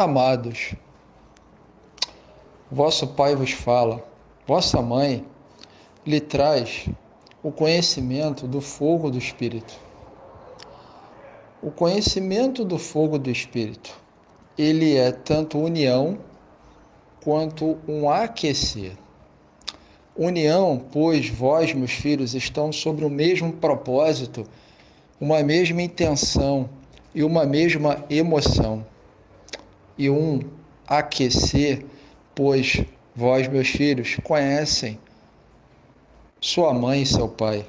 Amados, vosso Pai vos fala, vossa mãe lhe traz o conhecimento do fogo do Espírito. O conhecimento do fogo do Espírito, ele é tanto união quanto um aquecer. União, pois vós, meus filhos, estão sobre o mesmo propósito, uma mesma intenção e uma mesma emoção. E um aquecer, pois vós, meus filhos, conhecem sua mãe e seu pai.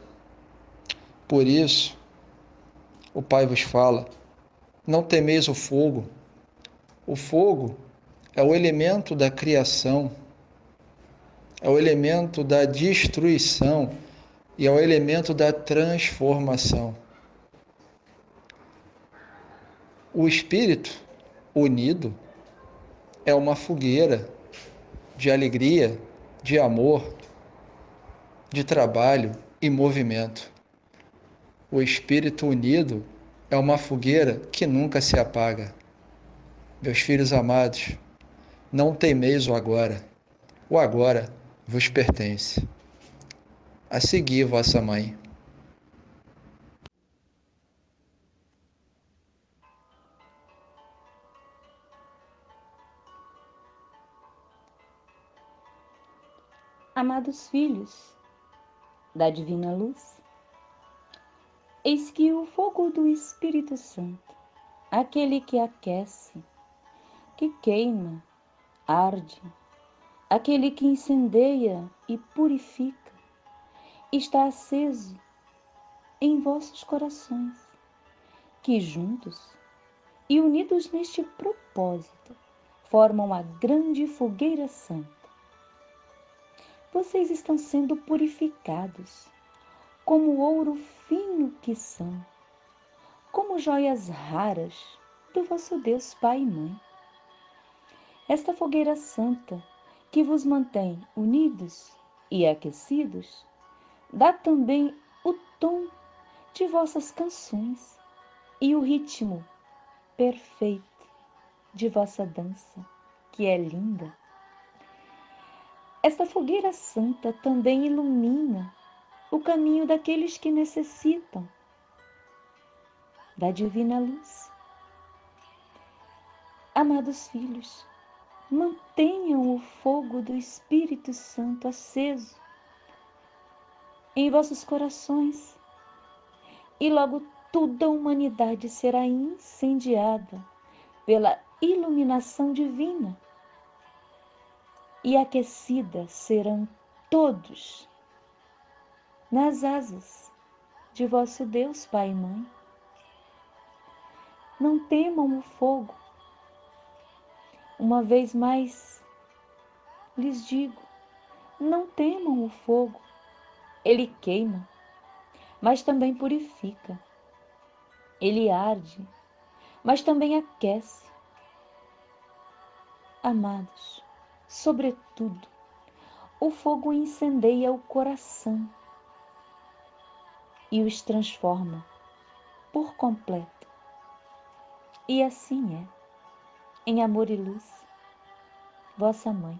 Por isso, o Pai vos fala: não temeis o fogo. O fogo é o elemento da criação, é o elemento da destruição e é o elemento da transformação. O espírito unido é uma fogueira de alegria, de amor, de trabalho e movimento. O espírito unido é uma fogueira que nunca se apaga. Meus filhos amados, não temeis o agora. O agora vos pertence. A seguir, vossa mãe. Amados filhos da Divina Luz, eis que o fogo do Espírito Santo, aquele que aquece, que queima, arde, aquele que incendeia e purifica, está aceso em vossos corações, que juntos e unidos neste propósito formam a grande fogueira santa. Vocês estão sendo purificados, como ouro fino que são, como joias raras do vosso Deus Pai e Mãe. Esta fogueira santa, que vos mantém unidos e aquecidos, dá também o tom de vossas canções e o ritmo perfeito de vossa dança, que é linda. Esta fogueira santa também ilumina o caminho daqueles que necessitam da divina luz. Amados filhos, mantenham o fogo do Espírito Santo aceso em vossos corações e logo toda a humanidade será incendiada pela iluminação divina e aquecida serão todos nas asas de vosso Deus Pai e Mãe. Não temam o fogo. Uma vez mais lhes digo, não temam o fogo. Ele queima, mas também purifica. Ele arde, mas também aquece. Amados, sobretudo, o fogo incendeia o coração e os transforma por completo. E assim é, em amor e luz, vossa mãe.